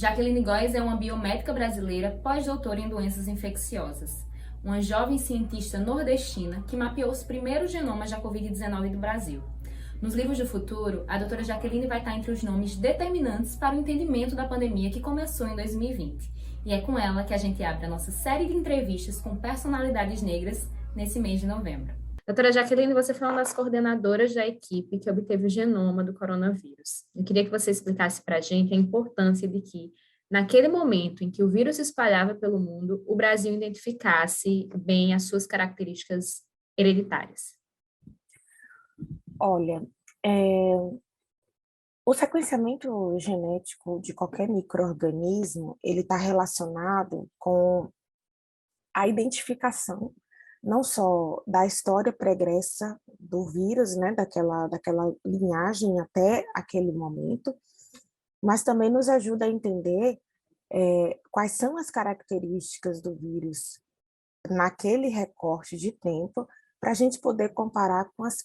Jaqueline Góes é uma biomédica brasileira pós-doutora em doenças infecciosas, uma jovem cientista nordestina que mapeou os primeiros genomas da Covid-19 do Brasil. Nos livros do futuro, a doutora Jaqueline vai estar entre os nomes determinantes para o entendimento da pandemia que começou em 2020. E é com ela que a gente abre a nossa série de entrevistas com personalidades negras nesse mês de novembro. Doutora Jaqueline, você foi uma das coordenadoras da equipe que obteve o genoma do coronavírus. Eu queria que você explicasse para a gente a importância de que, naquele momento em que o vírus se espalhava pelo mundo, o Brasil identificasse bem as suas características hereditárias. Olha, o sequenciamento genético de qualquer micro-organismo, ele está relacionado com a identificação não só da história pregressa do vírus, né, daquela linhagem até aquele momento, mas também nos ajuda a entender quais são as características do vírus naquele recorte de tempo, para a gente poder comparar com os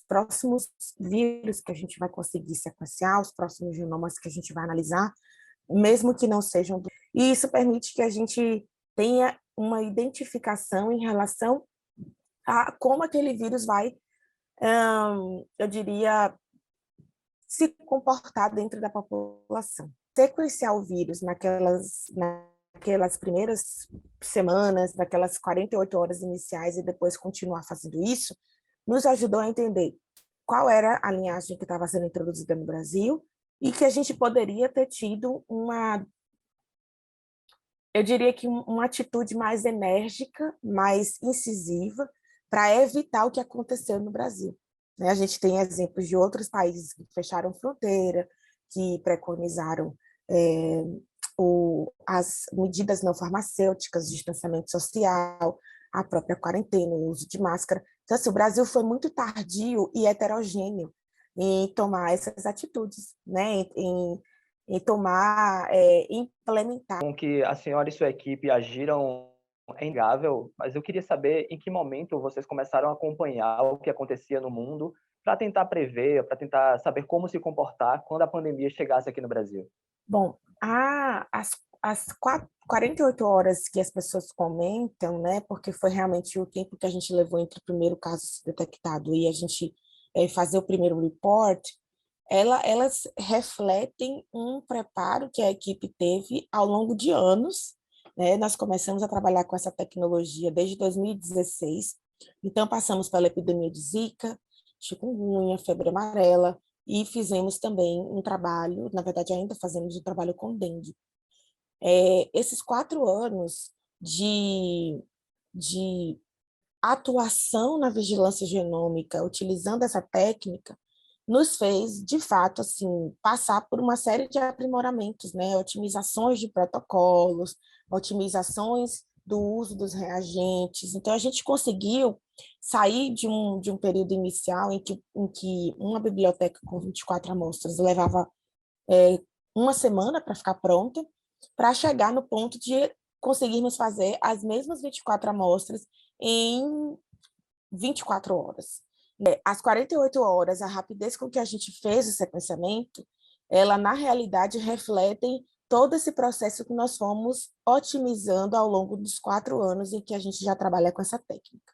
próximos vírus que a gente vai conseguir sequenciar, os próximos genomas que a gente vai analisar, mesmo que não sejam. E isso permite que a gente tenha uma identificação em relação a como aquele vírus vai, eu diria, se comportar dentro da população. Sequenciar o vírus naquelas primeiras semanas, naquelas 48 horas iniciais e depois continuar fazendo isso, nos ajudou a entender qual era a linhagem que estava sendo introduzida no Brasil e que a gente poderia ter tido eu diria que uma atitude mais enérgica, mais incisiva, para evitar o que aconteceu no Brasil. A gente tem exemplos de outros países que fecharam fronteira, que preconizaram as medidas não farmacêuticas, distanciamento social, a própria quarentena, o uso de máscara. Então, assim, o Brasil foi muito tardio e heterogêneo em tomar essas atitudes, né? em tomar, implementar. Com que a senhora e sua equipe agiram é inegável, mas eu queria saber em que momento vocês começaram a acompanhar o que acontecia no mundo para tentar prever, para tentar saber como se comportar quando a pandemia chegasse aqui no Brasil. Bom, as 48 horas que as pessoas comentam, né, porque foi realmente o tempo que a gente levou entre o primeiro caso ser detectado e a gente fazer o primeiro report, elas refletem um preparo que a equipe teve ao longo de anos, né? Nós começamos a trabalhar com essa tecnologia desde 2016, então passamos pela epidemia de Zika, chikungunya, febre amarela, e fizemos também um trabalho, na verdade ainda fazemos um trabalho com dengue. Esses 4 anos de atuação na vigilância genômica, utilizando essa técnica, nos fez, de fato, assim, passar por uma série de aprimoramentos, né? Otimizações de protocolos, otimizações do uso dos reagentes. Então, a gente conseguiu sair de um período inicial em que uma biblioteca com 24 amostras levava uma semana para ficar pronta, para chegar no ponto de conseguirmos fazer as mesmas 24 amostras em 24 horas. As 48 horas, a rapidez com que a gente fez o sequenciamento, ela, na realidade, refletem todo esse processo que nós fomos otimizando ao longo dos 4 anos em que a gente já trabalha com essa técnica.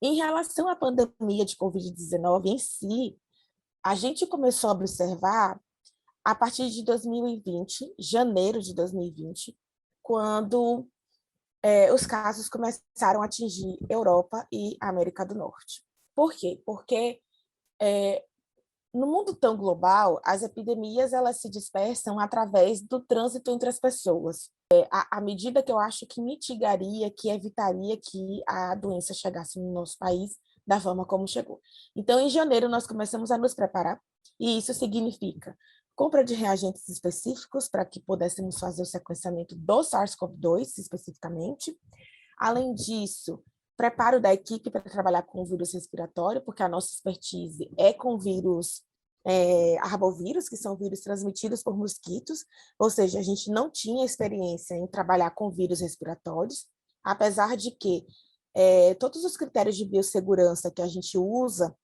Em relação à pandemia de Covid-19 em si, a gente começou a observar a partir de 2020, janeiro de 2020, quando os casos começaram a atingir Europa e América do Norte. Por quê? Porque no mundo tão global, as epidemias elas se dispersam através do trânsito entre as pessoas. A medida que eu acho que mitigaria, que evitaria que a doença chegasse no nosso país da forma como chegou. Então, em janeiro, nós começamos a nos preparar, e isso significa compra de reagentes específicos para que pudéssemos fazer o sequenciamento do SARS-CoV-2 especificamente. Além disso, preparo da equipe para trabalhar com o vírus respiratório, porque a nossa expertise é com vírus arbovírus, que são vírus transmitidos por mosquitos, ou seja, a gente não tinha experiência em trabalhar com vírus respiratórios, apesar de que todos os critérios de biossegurança que a gente usa,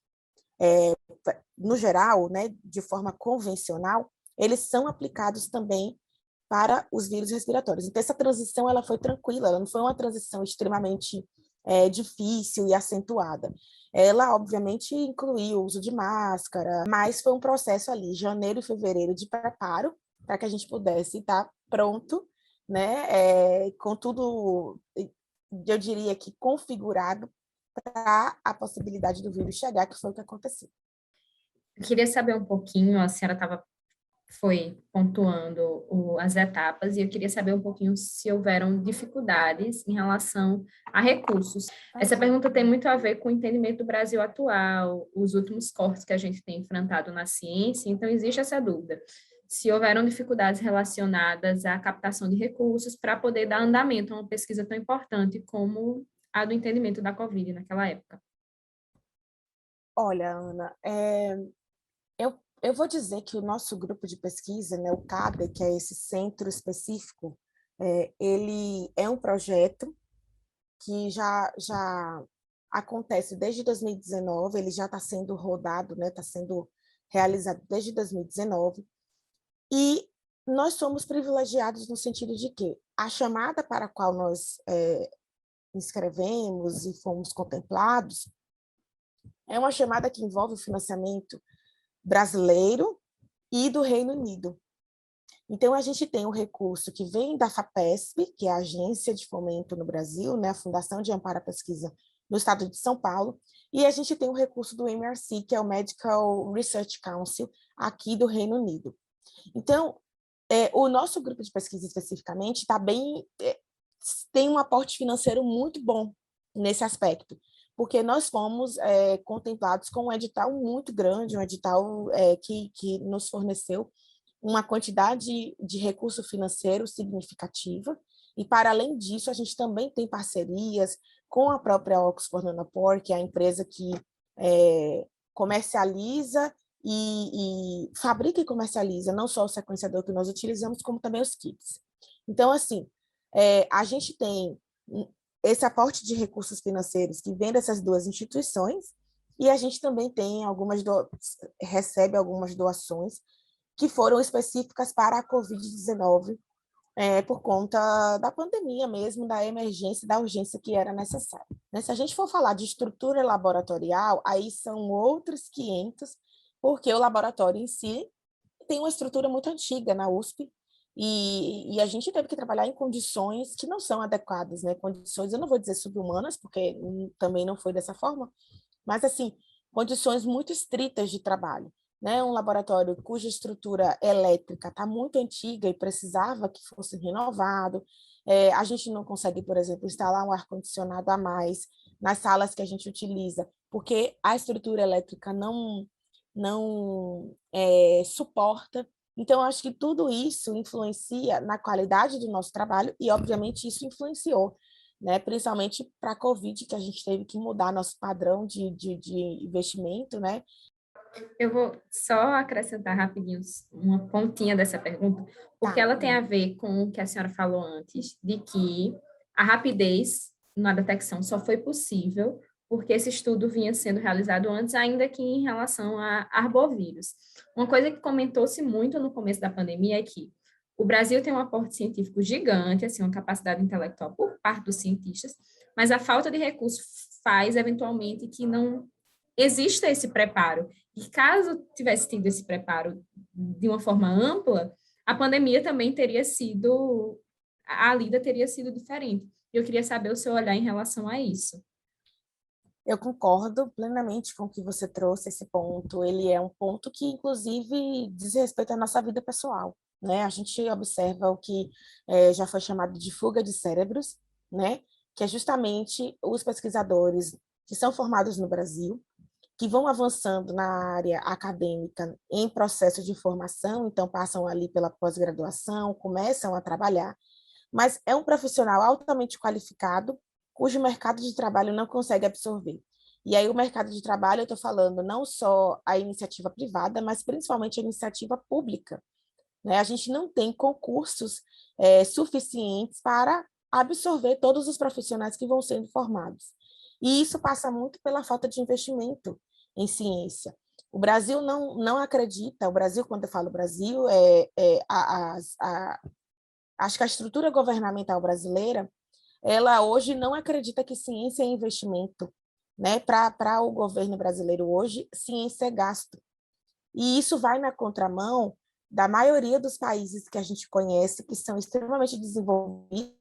no geral, né, de forma convencional, eles são aplicados também para os vírus respiratórios. Então, essa transição ela foi tranquila, ela não foi uma transição extremamente difícil e acentuada. Ela, obviamente, incluiu o uso de máscara, mas foi um processo ali, janeiro e fevereiro, de preparo, para que a gente pudesse estar pronto, né, com tudo, eu diria que configurado para a possibilidade do vírus chegar, que foi o que aconteceu. Eu queria saber um pouquinho, a senhora foi pontuando as etapas, e eu queria saber um pouquinho se houveram dificuldades em relação a recursos. Essa pergunta tem muito a ver com o entendimento do Brasil atual, os últimos cortes que a gente tem enfrentado na ciência, então existe essa dúvida. Se houveram dificuldades relacionadas à captação de recursos para poder dar andamento a uma pesquisa tão importante como a do entendimento da Covid naquela época. Olha, Ana, eu vou dizer que o nosso grupo de pesquisa, né, o CADE, que é esse centro específico, ele é um projeto que já acontece desde 2019, ele já está sendo rodado, né, está sendo realizado desde 2019, e nós somos privilegiados no sentido de que a chamada para a qual nós inscrevemos e fomos contemplados é uma chamada que envolve o financiamento brasileiro e do Reino Unido. Então, a gente tem um recurso que vem da FAPESP, que é a Agência de Fomento no Brasil, né, a Fundação de Amparo à Pesquisa no estado de São Paulo, e a gente tem o recurso do MRC, que é o Medical Research Council, aqui do Reino Unido. Então, o nosso grupo de pesquisa especificamente tem um aporte financeiro muito bom nesse aspecto, porque nós fomos contemplados com um edital muito grande, um edital que nos forneceu uma quantidade de recurso financeiro significativa, e, para além disso, a gente também tem parcerias com a própria Oxford Nanopore, que é a empresa que comercializa e fabrica e comercializa não só o sequenciador que nós utilizamos, como também os kits. Então, assim, a gente tem esse aporte de recursos financeiros que vem dessas duas instituições, e a gente também tem recebe algumas doações que foram específicas para a Covid-19, por conta da pandemia mesmo, da emergência, da urgência que era necessária. Se a gente for falar de estrutura laboratorial, aí são outros 500, porque o laboratório em si tem uma estrutura muito antiga na USP, e a gente teve que trabalhar em condições que não são adequadas, né? Condições, eu não vou dizer subhumanas, porque também não foi dessa forma, mas, assim, condições muito estritas de trabalho, né? Um laboratório cuja estrutura elétrica está muito antiga e precisava que fosse renovado. A gente não consegue, por exemplo, instalar um ar-condicionado a mais nas salas que a gente utiliza, porque a estrutura elétrica não suporta. Então, acho que tudo isso influencia na qualidade do nosso trabalho e, obviamente, isso influenciou, né, principalmente para a Covid, que a gente teve que mudar nosso padrão de investimento, né? Eu vou só acrescentar rapidinho uma pontinha dessa pergunta, porque ela tem a ver com o que a senhora falou antes, de que a rapidez na detecção só foi possível porque esse estudo vinha sendo realizado antes, ainda que em relação a arbovírus. Uma coisa que comentou-se muito no começo da pandemia é que o Brasil tem um aporte científico gigante, assim, uma capacidade intelectual por parte dos cientistas, mas a falta de recursos faz, eventualmente, que não exista esse preparo. E caso tivesse tido esse preparo de uma forma ampla, a pandemia também teria sido, a lida teria sido diferente. Eu queria saber o seu olhar em relação a isso. Eu concordo plenamente com o que você trouxe, esse ponto. Ele é um ponto que, inclusive, diz respeito à nossa vida pessoal, né? A gente observa o que já foi chamado de fuga de cérebros, né? Que é justamente os pesquisadores que são formados no Brasil, que vão avançando na área acadêmica em processo de formação, então passam ali pela pós-graduação, começam a trabalhar, mas é um profissional altamente qualificado, cujo mercado de trabalho não consegue absorver. E aí o mercado de trabalho, eu estou falando não só a iniciativa privada, mas principalmente a iniciativa pública, né? A gente não tem concursos suficientes para absorver todos os profissionais que vão sendo formados. E isso passa muito pela falta de investimento em ciência. O Brasil não acredita, o Brasil, quando eu falo Brasil, acho que a estrutura governamental brasileira, ela hoje não acredita que ciência é investimento, né? Para o governo brasileiro hoje, ciência é gasto. E isso vai na contramão da maioria dos países que a gente conhece, que são extremamente desenvolvidos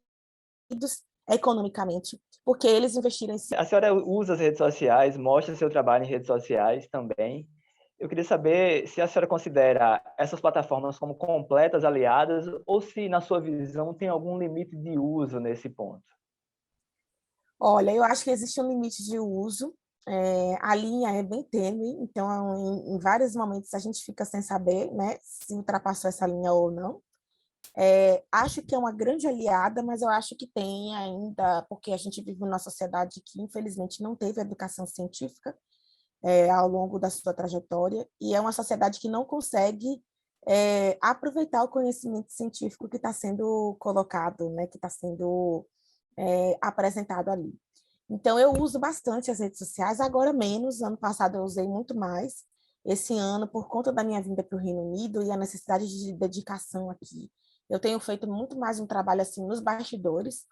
economicamente, porque eles investiram em ciência. A senhora usa as redes sociais, mostra seu trabalho em redes sociais também. Eu queria saber se a senhora considera essas plataformas como completas aliadas ou se, na sua visão, tem algum limite de uso nesse ponto. Olha, eu acho que existe um limite de uso, a linha é bem tênue, então, em vários momentos, a gente fica sem saber, né, se ultrapassou essa linha ou não. Acho que é uma grande aliada, mas eu acho que tem ainda, porque a gente vive numa sociedade que, infelizmente, não teve educação científica ao longo da sua trajetória, e é uma sociedade que não consegue aproveitar o conhecimento científico que está sendo colocado, né, que está sendo apresentado ali. Então, eu uso bastante as redes sociais, agora menos, ano passado eu usei muito mais, esse ano, por conta da minha vinda para o Reino Unido e a necessidade de dedicação aqui, eu tenho feito muito mais um trabalho assim nos bastidores,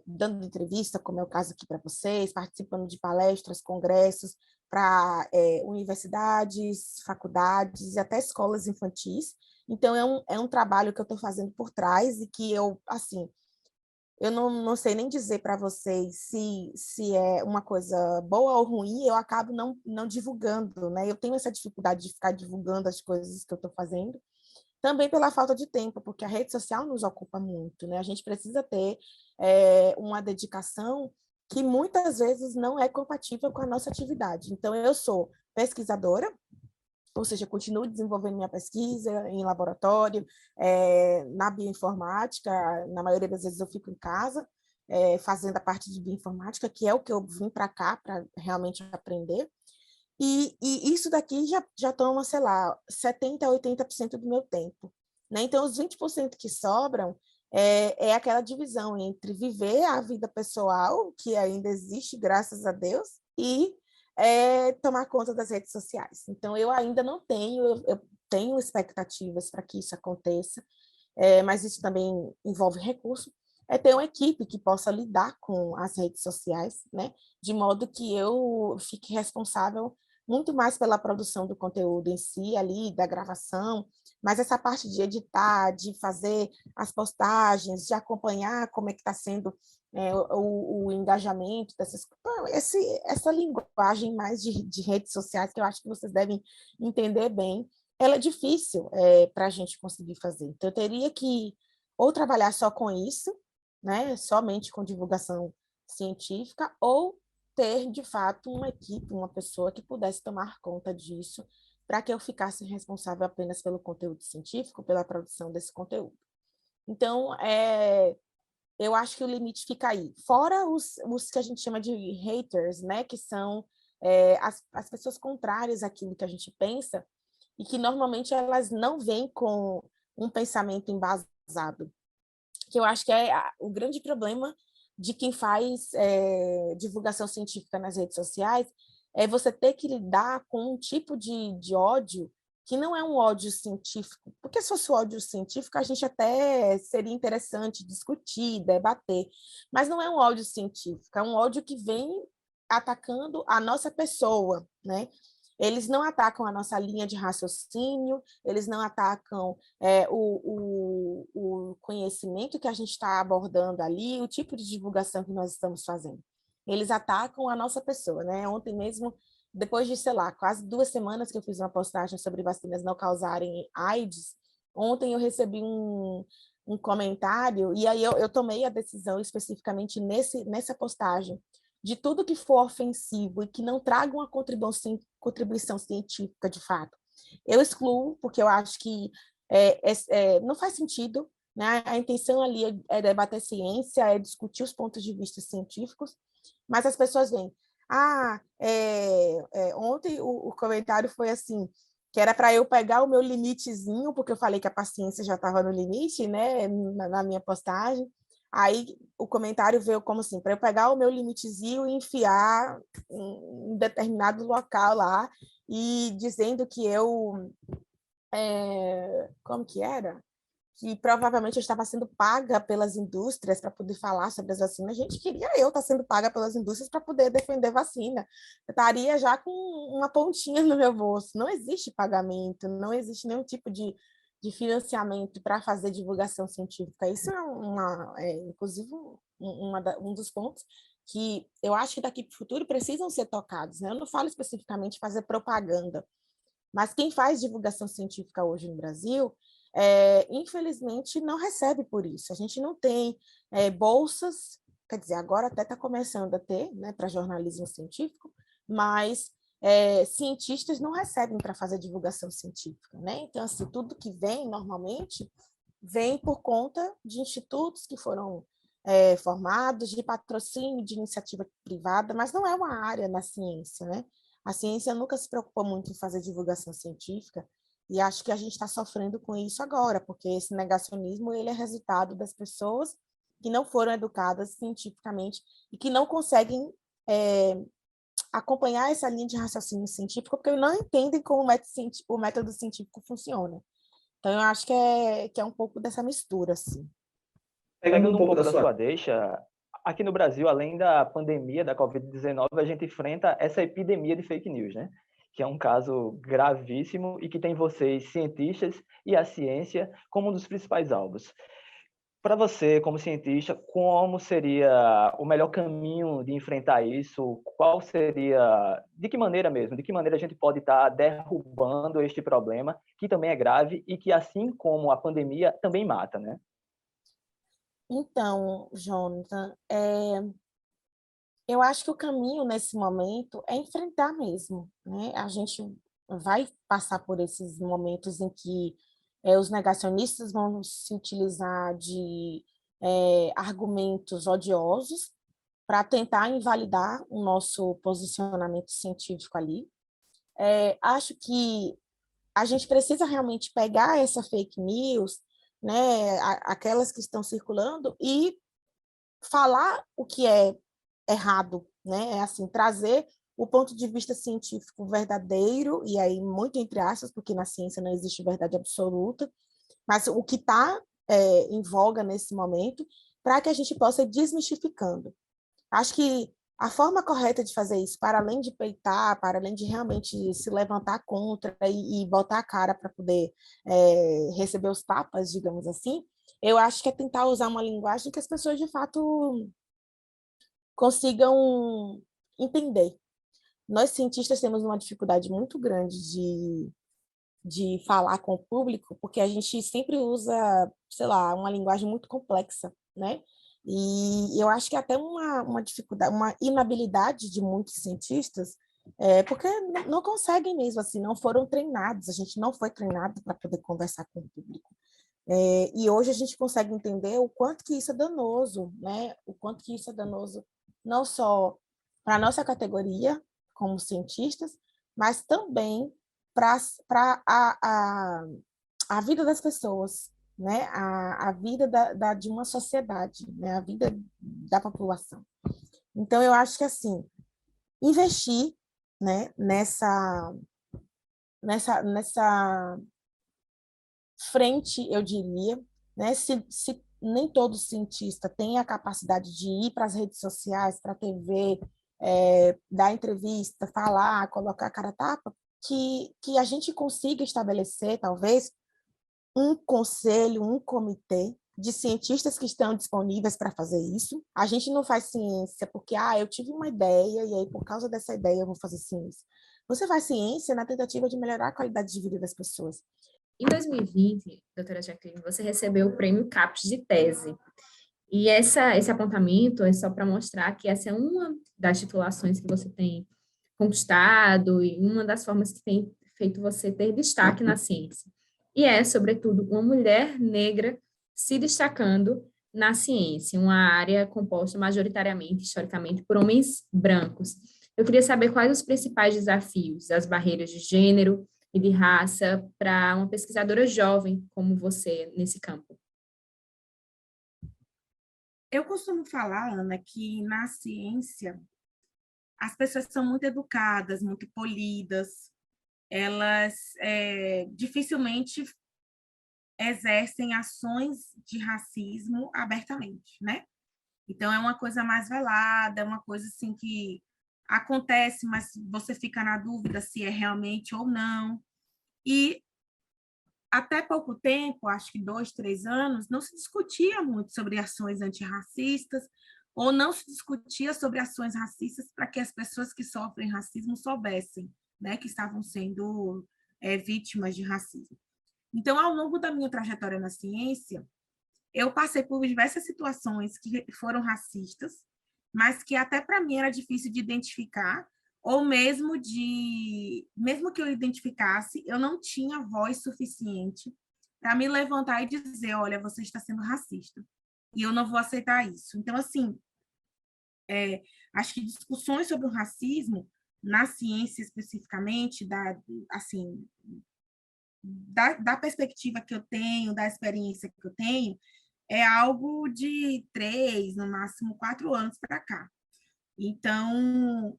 dando entrevista, como é o caso aqui para vocês, participando de palestras, congressos, para universidades, faculdades e até escolas infantis. Então, é um trabalho que eu estou fazendo por trás e que eu, assim, eu não sei nem dizer para vocês se é uma coisa boa ou ruim, eu acabo não divulgando, né? Eu tenho essa dificuldade de ficar divulgando as coisas que eu estou fazendo, também pela falta de tempo, porque a rede social nos ocupa muito, né? A gente precisa ter uma dedicação que muitas vezes não é compatível com a nossa atividade. Então, eu sou pesquisadora, ou seja, continuo desenvolvendo minha pesquisa em laboratório, na bioinformática, na maioria das vezes eu fico em casa, fazendo a parte de bioinformática, que é o que eu vim para cá para realmente aprender, e isso daqui já toma, sei lá, 70% a 80% do meu tempo, né? Então, os 20% que sobram é aquela divisão entre viver a vida pessoal, que ainda existe, graças a Deus, e tomar conta das redes sociais. Então, eu ainda não tenho, eu tenho expectativas para que isso aconteça, mas isso também envolve recurso, ter uma equipe que possa lidar com as redes sociais, né? De modo que eu fique responsável muito mais pela produção do conteúdo em si, ali, da gravação, mas essa parte de editar, de fazer as postagens, de acompanhar como é que está sendo o engajamento dessas, essa linguagem mais de redes sociais, que eu acho que vocês devem entender bem, ela é difícil para a gente conseguir fazer. Então, eu teria que ou trabalhar só com isso, né, somente com divulgação científica, ou ter, de fato, uma equipe, uma pessoa que pudesse tomar conta disso, para que eu ficasse responsável apenas pelo conteúdo científico, pela produção desse conteúdo. Então, eu acho que o limite fica aí. Fora os que a gente chama de haters, né, que são as pessoas contrárias àquilo que a gente pensa, e que normalmente elas não vêm com um pensamento embasado, que eu acho que é o grande problema de quem faz divulgação científica nas redes sociais, é você ter que lidar com um tipo de ódio que não é um ódio científico, porque se fosse ódio científico, a gente até seria interessante discutir, debater, mas não é um ódio científico, é um ódio que vem atacando a nossa pessoa, né? Eles não atacam a nossa linha de raciocínio, eles não atacam o conhecimento que a gente está abordando ali, o tipo de divulgação que nós estamos fazendo. Eles atacam a nossa pessoa, né? Ontem mesmo, depois de, sei lá, quase 2 semanas que eu fiz uma postagem sobre vacinas não causarem AIDS, ontem eu recebi um comentário, e aí eu tomei a decisão especificamente nessa postagem, de tudo que for ofensivo e que não traga uma contribuição científica, de fato. Eu excluo, porque eu acho que não faz sentido, né? A intenção ali é debater ciência, é discutir os pontos de vista científicos, mas as pessoas veem, ontem o comentário foi assim, que era para eu pegar o meu limitezinho, porque eu falei que a paciência já estava no limite, né, na minha postagem. Aí o comentário veio como assim, para eu pegar o meu limitezinho e enfiar em determinado local lá, e dizendo que eu, como que era? Que provavelmente eu estava sendo paga pelas indústrias para poder falar sobre as vacinas. Gente, queria eu estar sendo paga pelas indústrias para poder defender vacina. Eu estaria já com uma pontinha no meu bolso. Não existe pagamento, não existe nenhum tipo de financiamento para fazer divulgação científica. Isso inclusive, um dos pontos que eu acho que daqui para o futuro precisam ser tocados, né? Eu não falo especificamente fazer propaganda, mas quem faz divulgação científica hoje no Brasil, infelizmente, não recebe por isso. A gente não tem bolsas, quer dizer, agora até está começando a ter, né, para jornalismo científico, mas cientistas não recebem para fazer divulgação científica, né? Então, assim, tudo que vem, normalmente, vem por conta de institutos que foram formados, de patrocínio de iniciativa privada, mas não é uma área na ciência, né? A ciência nunca se preocupou muito em fazer divulgação científica, e acho que a gente está sofrendo com isso agora, porque esse negacionismo ele é resultado das pessoas que não foram educadas cientificamente e que não conseguem acompanhar essa linha de raciocínio científico, porque não entendem como o método científico funciona. Então, eu acho que é um pouco dessa mistura, assim. Pegando um pouco da sua deixa, aqui no Brasil, além da pandemia da Covid-19, a gente enfrenta essa epidemia de fake news, né? Que é um caso gravíssimo e que tem vocês, cientistas, e a ciência como um dos principais alvos. Para você, como cientista, como seria o melhor caminho de enfrentar isso? Qual seria, de que maneira mesmo, de que maneira a gente pode estar derrubando este problema, que também é grave e que, assim como a pandemia, também mata, né? Então, Jonathan, eu acho que o caminho nesse momento é enfrentar mesmo, né? A gente vai passar por esses momentos em que os negacionistas vão se utilizar de argumentos odiosos para tentar invalidar o nosso posicionamento científico ali. Acho que a gente precisa realmente pegar essa fake news, né, aquelas que estão circulando, e falar o que é errado, né? É assim, trazer o ponto de vista científico verdadeiro, e aí muito entre aspas, porque na ciência não existe verdade absoluta, mas o que está em voga nesse momento, para que a gente possa ir desmistificando. Acho que a forma correta de fazer isso, para além de peitar, para além de realmente se levantar contra e botar a cara para poder receber os tapas, digamos assim, eu acho que é tentar usar uma linguagem que as pessoas, de fato, consigam entender. Nós, cientistas, temos uma dificuldade muito grande de falar com o público, porque a gente sempre usa, sei lá, uma linguagem muito complexa, né? E eu acho que até uma dificuldade, uma inabilidade de muitos cientistas, porque não conseguem mesmo, assim, não foram treinados, a gente não foi treinado para poder conversar com o público. E hoje a gente consegue entender o quanto que isso é danoso, né? O quanto que isso é danoso não só para a nossa categoria, como cientistas, mas também para a vida das pessoas, né? A vida de uma sociedade, né? A vida da população. Então, eu acho que, assim, investir, né, nessa frente, eu diria, né? Se nem todo cientista tem a capacidade de ir para as redes sociais, para a TV, dar entrevista, falar, colocar a cara a tapa, que a gente consiga estabelecer, talvez, um conselho, um comitê de cientistas que estão disponíveis para fazer isso. A gente não faz ciência porque, eu tive uma ideia e aí, por causa dessa ideia, eu vou fazer ciência. Você faz ciência na tentativa de melhorar a qualidade de vida das pessoas. Em 2020, doutora Jacqueline, você recebeu o prêmio CAPES de tese. E esse apontamento é só para mostrar que essa é uma das titulações que você tem conquistado e uma das formas que tem feito você ter destaque na ciência. E é, sobretudo, uma mulher negra se destacando na ciência, uma área composta majoritariamente, historicamente, por homens brancos. Eu queria saber quais os principais desafios, as barreiras de gênero e de raça para uma pesquisadora jovem como você nesse campo. Eu costumo falar, Ana, que na ciência as pessoas são muito educadas, muito polidas, elas dificilmente exercem ações de racismo abertamente, né? Então, é uma coisa mais velada, é uma coisa assim que acontece, mas você fica na dúvida se é realmente ou não. E até pouco tempo, acho que 2, 3 anos, não se discutia muito sobre ações antirracistas, ou não se discutia sobre ações racistas para que as pessoas que sofrem racismo soubessem, né, que estavam sendo vítimas de racismo. Então, ao longo da minha trajetória na ciência, eu passei por diversas situações que foram racistas, mas que até para mim era difícil de identificar, ou mesmo que eu identificasse, eu não tinha voz suficiente para me levantar e dizer, olha, você está sendo racista, e eu não vou aceitar isso. Então, assim, acho que discussões sobre o racismo, na ciência especificamente, assim, da perspectiva que eu tenho, da experiência que eu tenho, é algo de 3, no máximo 4 anos para cá. Então,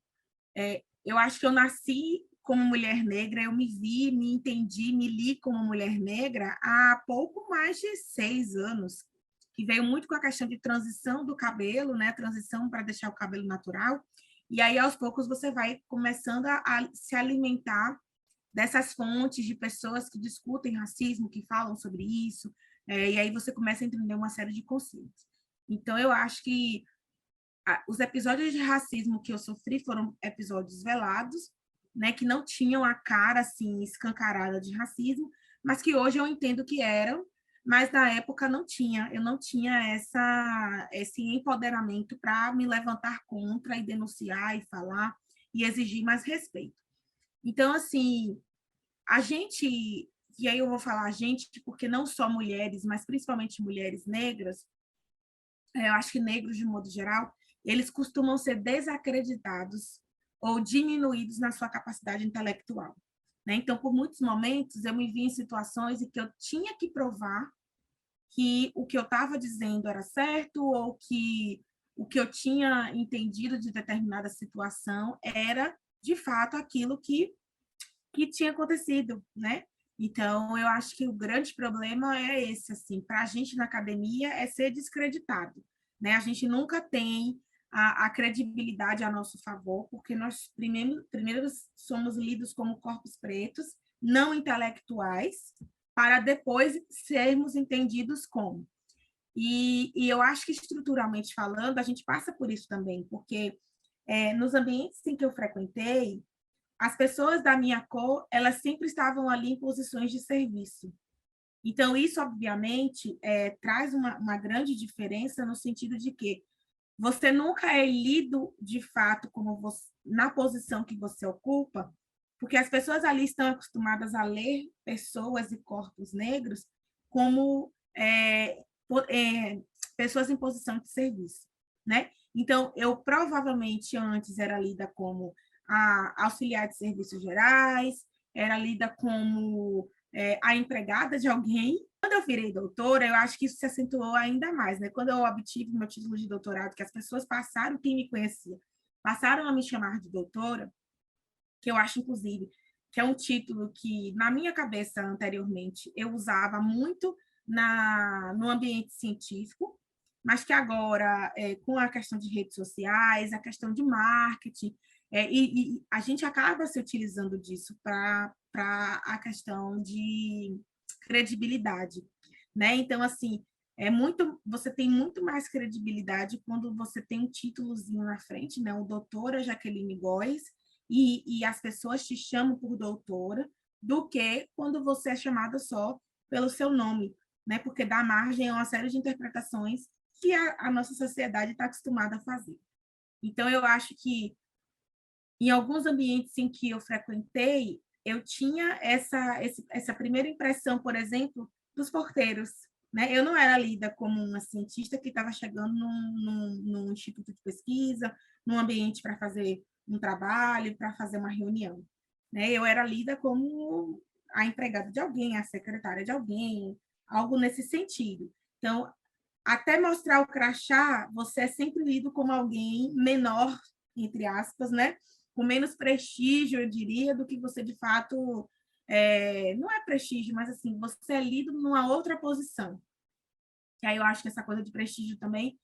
eu acho que eu nasci como mulher negra, eu me vi, me entendi, me li como mulher negra há pouco mais de 6 anos, que veio muito com a questão de transição do cabelo, né? Transição para deixar o cabelo natural. E aí, aos poucos, você vai começando a se alimentar dessas fontes de pessoas que discutem racismo, que falam sobre isso, e aí você começa a entender uma série de conceitos. Então, eu acho que os episódios de racismo que eu sofri foram episódios velados, né, que não tinham a cara assim escancarada de racismo, mas que hoje eu entendo que eram, mas na época não tinha, eu não tinha esse empoderamento para me levantar contra e denunciar e falar e exigir mais respeito. Então, assim, a gente, e aí eu vou falar a gente, porque não só mulheres, mas principalmente mulheres negras, eu acho que negros de modo geral, eles costumam ser desacreditados ou diminuídos na sua capacidade intelectual, né? Então, por muitos momentos, eu me vi em situações em que eu tinha que provar que o que eu estava dizendo era certo ou que o que eu tinha entendido de determinada situação era, de fato, aquilo que tinha acontecido, né? Então, eu acho que o grande problema é esse, assim, para a gente na academia é ser descreditado, né? A gente nunca tem a credibilidade a nosso favor, porque nós primeiro somos lidos como corpos pretos, não intelectuais, para depois sermos entendidos como. E eu acho que, estruturalmente falando, a gente passa por isso também, porque nos ambientes em que eu frequentei, as pessoas da minha cor, elas sempre estavam ali em posições de serviço. Então, isso, obviamente, traz uma grande diferença no sentido de que você nunca é lido, de fato, como você, na posição que você ocupa, porque as pessoas ali estão acostumadas a ler pessoas e corpos negros como pessoas em posição de serviço, né? Então, eu provavelmente antes era lida como a auxiliar de serviços gerais, era lida como a empregada de alguém. Quando eu virei doutora, eu acho que isso se acentuou ainda mais, né? Quando eu obtive meu título de doutorado, que as pessoas passaram, quem me conhecia, passaram a me chamar de doutora, que eu acho, inclusive, que é um título que, na minha cabeça, anteriormente, eu usava muito no ambiente científico, mas que agora, com a questão de redes sociais, a questão de marketing, e a gente acaba se utilizando disso para a questão de credibilidade, né? Então, assim, você tem muito mais credibilidade quando você tem um títulozinho na frente, né? O doutora Jaqueline Góes, e as pessoas te chamam por doutora, do que quando você é chamada só pelo seu nome, né? Porque dá margem a uma série de interpretações que a nossa sociedade está acostumada a fazer. Então, eu acho que em alguns ambientes em que eu frequentei, eu tinha essa primeira impressão, por exemplo, dos porteiros, né? Eu não era lida como uma cientista que estava chegando num instituto de pesquisa, num ambiente para fazer um trabalho, para fazer uma reunião, né? Eu era lida como a empregada de alguém, a secretária de alguém, algo nesse sentido. Então, até mostrar o crachá, você é sempre lido como alguém menor, entre aspas, né? Com menos prestígio, eu diria, do que você de fato não é prestígio, mas assim, você é lido numa outra posição. Que aí eu acho que essa coisa de prestígio também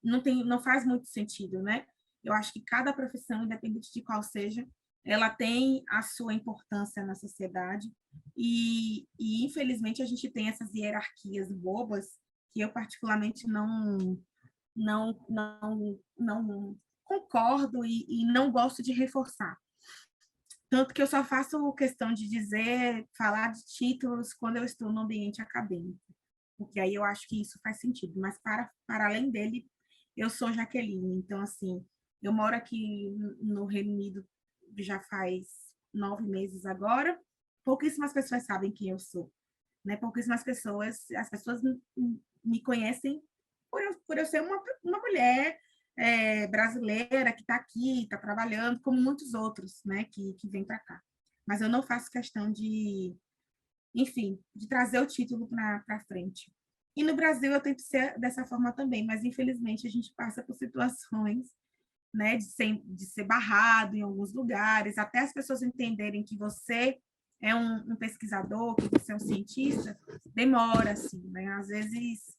não faz muito sentido, né? Eu acho que cada profissão, independente de qual seja, ela tem a sua importância na sociedade e infelizmente, a gente tem essas hierarquias bobas que eu particularmente não concordo e não gosto de reforçar. Tanto que eu só faço questão de falar de títulos quando eu estou no ambiente acadêmico, porque aí eu acho que isso faz sentido. Mas, para além dele, eu sou Jaqueline. Então, assim, eu moro aqui no Reino Unido já faz 9 meses agora. Pouquíssimas pessoas sabem quem eu sou, né? Pouquíssimas pessoas, as pessoas me conhecem por eu ser uma mulher brasileira que está aqui, está trabalhando, como muitos outros, né, que vêm para cá. Mas eu não faço questão enfim, de trazer o título para frente. E no Brasil eu tento ser dessa forma também, mas infelizmente a gente passa por situações, né, de ser barrado em alguns lugares, até as pessoas entenderem que você é um pesquisador, que você é um cientista, demora, assim, né? Às vezes,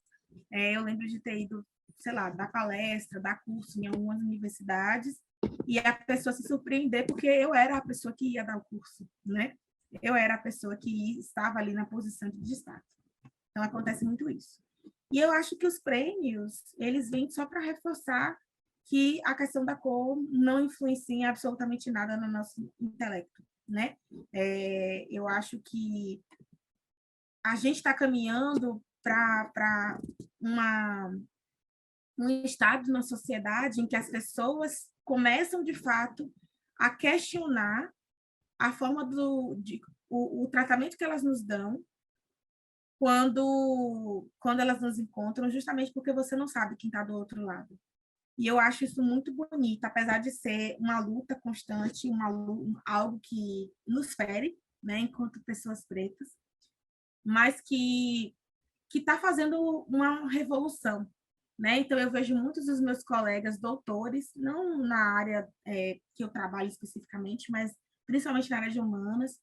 eu lembro de ter ido, sei lá, dar palestra, dar curso em algumas universidades, e a pessoa se surpreender porque eu era a pessoa que ia dar o curso, né? Eu era a pessoa que estava ali na posição de destaque. Então, acontece muito isso. E eu acho que os prêmios, eles vêm só para reforçar que a questão da cor não influencia em absolutamente nada no nosso intelecto, né? Eu acho que a gente está caminhando para um estado na sociedade em que as pessoas começam, de fato, a questionar a forma o tratamento que elas nos dão quando elas nos encontram, justamente porque você não sabe quem está do outro lado. E eu acho isso muito bonito, apesar de ser uma luta constante, algo que nos fere, né, enquanto pessoas pretas, mas que está fazendo uma revolução, né? Então, eu vejo muitos dos meus colegas doutores, não na área que eu trabalho especificamente, mas principalmente na área de humanas,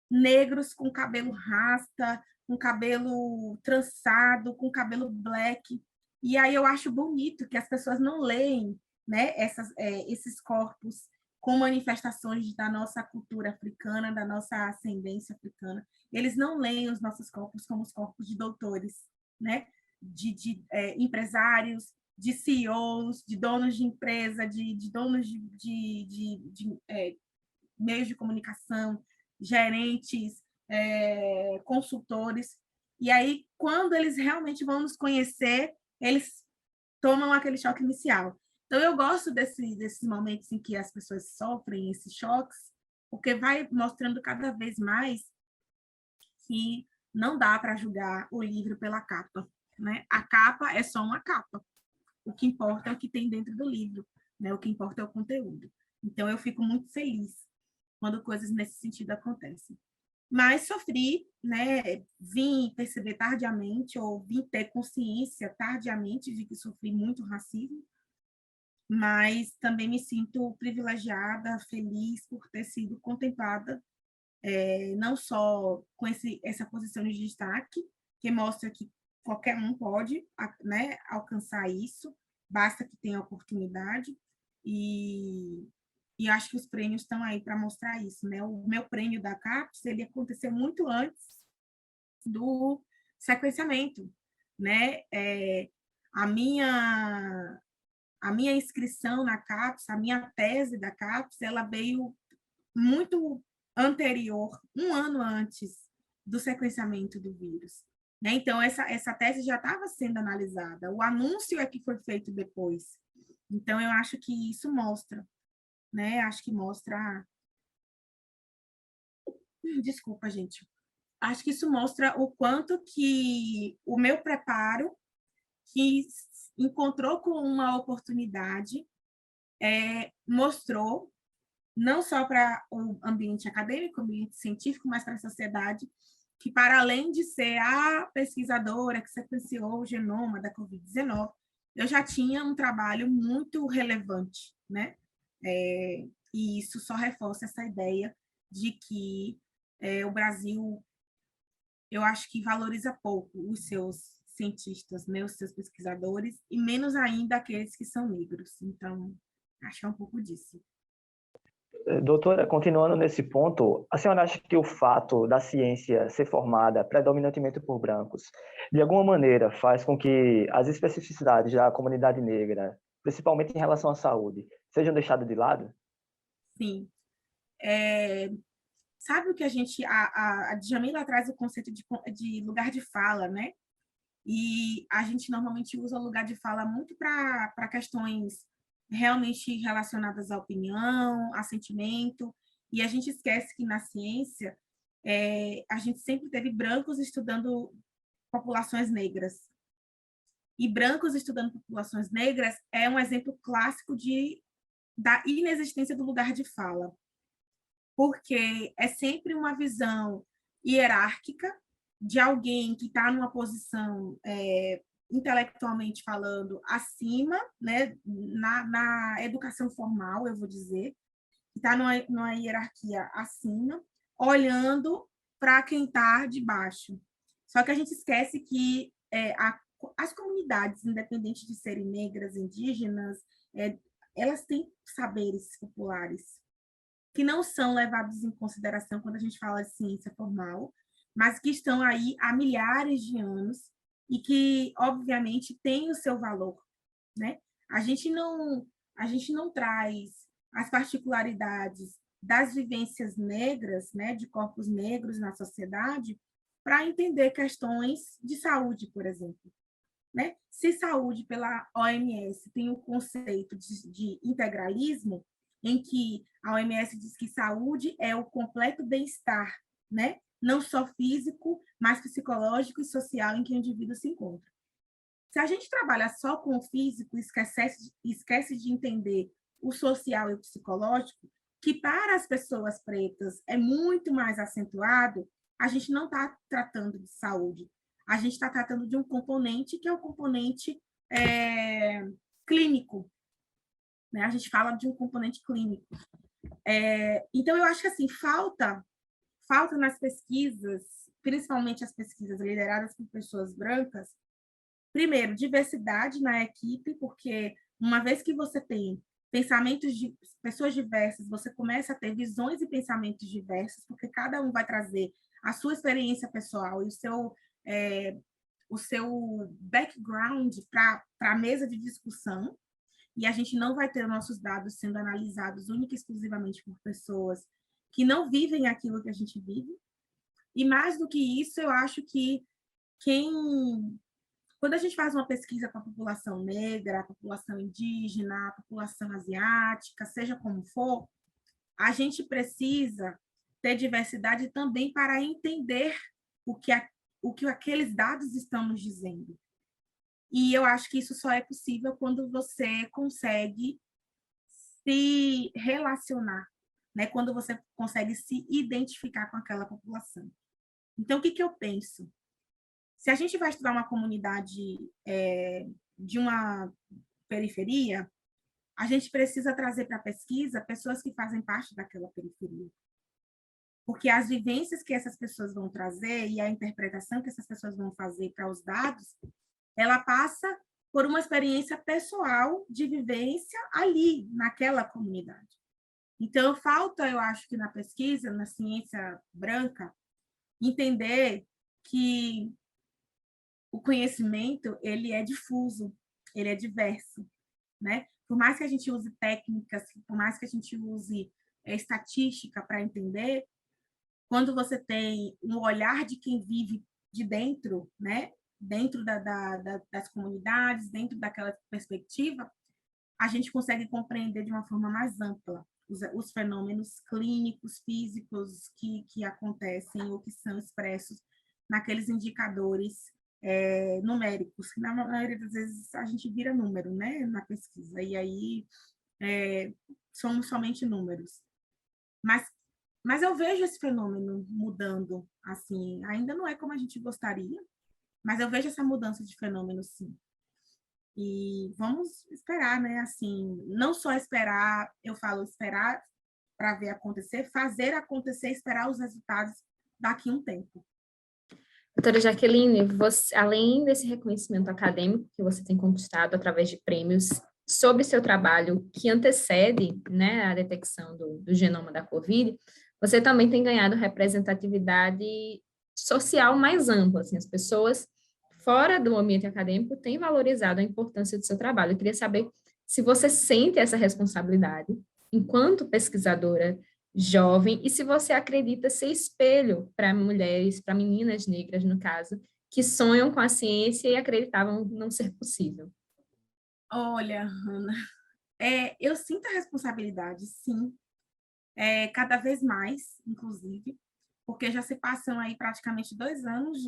negros com cabelo rasta, com cabelo trançado, com cabelo black. E aí eu acho bonito que as pessoas não leem, né, esses corpos com manifestações da nossa cultura africana, da nossa ascendência africana. Eles não leem os nossos corpos como os corpos de doutores, né, de empresários, de CEOs, de donos de empresa, de donos de meios de comunicação, gerentes, consultores. E aí, quando eles realmente vão nos conhecer, eles tomam aquele choque inicial. Então, eu gosto desses momentos em que as pessoas sofrem esses choques, porque vai mostrando cada vez mais que não dá para julgar o livro pela capa, né? A capa é só uma capa. O que importa é o que tem dentro do livro, né? O que importa é o conteúdo. Então, eu fico muito feliz quando coisas nesse sentido acontecem. Mas sofri, né? Vim perceber tardiamente, ou vim ter consciência tardiamente de que sofri muito racismo, mas também me sinto privilegiada, feliz por ter sido contemplada, não só com essa posição de destaque, que mostra que qualquer um pode, né, alcançar isso, basta que tenha oportunidade, e acho que os prêmios estão aí para mostrar isso, né? O meu prêmio da CAPES, ele aconteceu muito antes do sequenciamento, né? A minha inscrição na CAPES, a minha tese da CAPES, ela veio muito anterior, um ano antes do sequenciamento do vírus, né? Então, essa tese já estava sendo analisada, o anúncio é que foi feito depois. Então, eu acho que isso mostra, né? Acho que mostra... Desculpa, gente. Acho que isso mostra o quanto que o meu preparo, que encontrou com uma oportunidade, mostrou, não só para o ambiente acadêmico, o ambiente científico, mas para a sociedade, que, para além de ser a pesquisadora que sequenciou o genoma da Covid-19, eu já tinha um trabalho muito relevante, né? E isso só reforça essa ideia de que o Brasil, eu acho que valoriza pouco os seus cientistas, né, os seus pesquisadores, e menos ainda aqueles que são negros. Então, acho que é um pouco disso. Doutora, continuando nesse ponto, a senhora acha que o fato da ciência ser formada predominantemente por brancos, de alguma maneira, faz com que as especificidades da comunidade negra, principalmente em relação à saúde, sejam deixadas de lado? Sim. Sabe o que a Djamila traz o conceito de lugar de fala, né? E a gente normalmente usa o lugar de fala muito para questões realmente relacionadas à opinião, a sentimento, e a gente esquece que na ciência a gente sempre teve brancos estudando populações negras. E brancos estudando populações negras é um exemplo clássico da inexistência do lugar de fala, porque é sempre uma visão hierárquica de alguém que está numa posição, intelectualmente falando, acima, né, na educação formal, eu vou dizer, que está numa hierarquia acima, olhando para quem está de baixo. Só que a gente esquece que as comunidades, independente de serem negras, indígenas, elas têm saberes populares, que não são levados em consideração quando a gente fala de ciência formal, mas que estão aí há milhares de anos e que, obviamente, têm o seu valor, né? A gente não traz as particularidades das vivências negras, né, de corpos negros na sociedade, para entender questões de saúde, por exemplo. Né? Se saúde, pela OMS, tem o conceito de integralismo, em que a OMS diz que saúde é o completo bem-estar, né? Não só físico, mas psicológico e social em que o indivíduo se encontra. Se a gente trabalha só com o físico e esquece de entender o social e o psicológico, que para as pessoas pretas é muito mais acentuado, a gente não está tratando de saúde. A gente está tratando de um componente que é o componente clínico. Né? A gente fala de um componente clínico. Então, eu acho que assim, falta nas pesquisas, principalmente as pesquisas lideradas por pessoas brancas, primeiro, diversidade na equipe, porque uma vez que você tem pensamentos de pessoas diversas, você começa a ter visões e pensamentos diversos, porque cada um vai trazer a sua experiência pessoal e o seu background para a mesa de discussão, e a gente não vai ter nossos dados sendo analisados única e exclusivamente por pessoas que não vivem aquilo que a gente vive. E mais do que isso, eu acho que quando a gente faz uma pesquisa com a população negra, a população indígena, a população asiática, seja como for, a gente precisa ter diversidade também para entender o que aqueles dados estão nos dizendo. E eu acho que isso só é possível quando você consegue se relacionar, né? Quando você consegue se identificar com aquela população. Então, o que eu penso? Se a gente vai estudar uma comunidade de uma periferia, a gente precisa trazer para a pesquisa pessoas que fazem parte daquela periferia. Porque as vivências que essas pessoas vão trazer e a interpretação que essas pessoas vão fazer para os dados, ela passa por uma experiência pessoal de vivência ali, naquela comunidade. Então, falta, eu acho que na pesquisa, na ciência branca, entender que o conhecimento, ele é difuso, ele é diverso, né? Por mais que a gente use técnicas, por mais que a gente use estatística para entender, quando você tem um olhar de quem vive de dentro, né? Dentro das comunidades, dentro daquela perspectiva, a gente consegue compreender de uma forma mais ampla os fenômenos clínicos, físicos que acontecem ou que são expressos naqueles indicadores numéricos, que na maioria das vezes a gente vira número, né, na pesquisa, e aí somos somente números. Mas Mas eu vejo esse fenômeno mudando, assim, ainda não é como a gente gostaria, mas eu vejo essa mudança de fenômeno, sim. E vamos esperar, né? Assim, não só esperar, eu falo esperar para ver acontecer, fazer acontecer, esperar os resultados daqui a um tempo. Doutora Jaqueline, você, além desse reconhecimento acadêmico que você tem conquistado através de prêmios sobre seu trabalho que antecede, né, a detecção do genoma da COVID, você também tem ganhado representatividade social mais ampla. Assim, as pessoas fora do ambiente acadêmico têm valorizado a importância do seu trabalho. Eu queria saber se você sente essa responsabilidade enquanto pesquisadora jovem, e se você acredita ser espelho para mulheres, para meninas negras, no caso, que sonham com a ciência e acreditavam não ser possível. Olha, Ana, eu sinto a responsabilidade, sim, cada vez mais, inclusive, porque já se passam aí praticamente 2 anos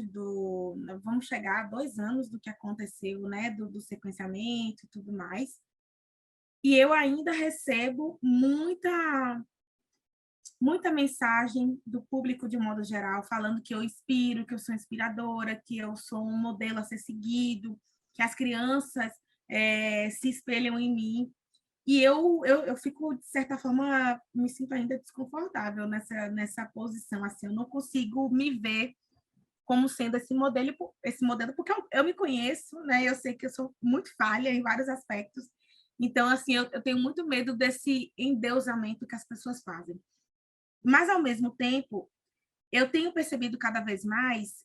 vamos chegar a 2 anos do que aconteceu, né, do sequenciamento e tudo mais, e eu ainda recebo muita mensagem do público de um modo geral, falando que eu inspiro, que eu sou inspiradora, que eu sou um modelo a ser seguido, que as crianças se espelham em mim. E eu fico, de certa forma, me sinto ainda desconfortável nessa posição. Assim, eu não consigo me ver como sendo esse modelo porque eu me conheço, né? Eu sei que eu sou muito falha em vários aspectos. Então, assim, eu tenho muito medo desse endeusamento que as pessoas fazem. Mas, ao mesmo tempo, eu tenho percebido cada vez mais,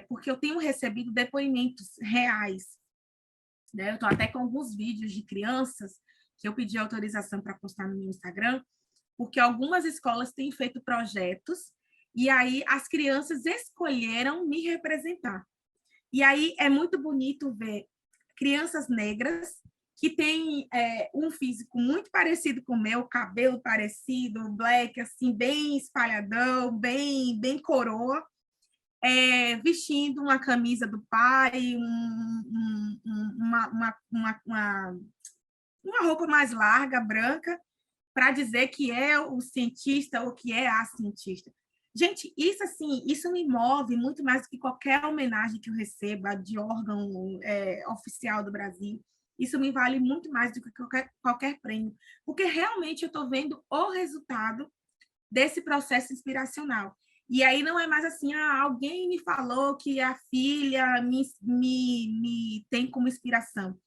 porque eu tenho recebido depoimentos reais, né? Eu estou até com alguns vídeos de crianças que eu pedi autorização para postar no meu Instagram, porque algumas escolas têm feito projetos e aí as crianças escolheram me representar. E aí é muito bonito ver crianças negras que têm um físico muito parecido com o meu, cabelo parecido, black, assim, bem espalhadão, bem coroa, vestindo uma camisa do pai, uma roupa mais larga, branca, para dizer que é o cientista ou que é a cientista. Gente, isso assim, isso me move muito mais do que qualquer homenagem que eu receba de órgão oficial do Brasil. Isso me vale muito mais do que qualquer prêmio, porque realmente eu estou vendo o resultado desse processo inspiracional. E aí não é mais assim, alguém me falou que a filha me tem como inspiração.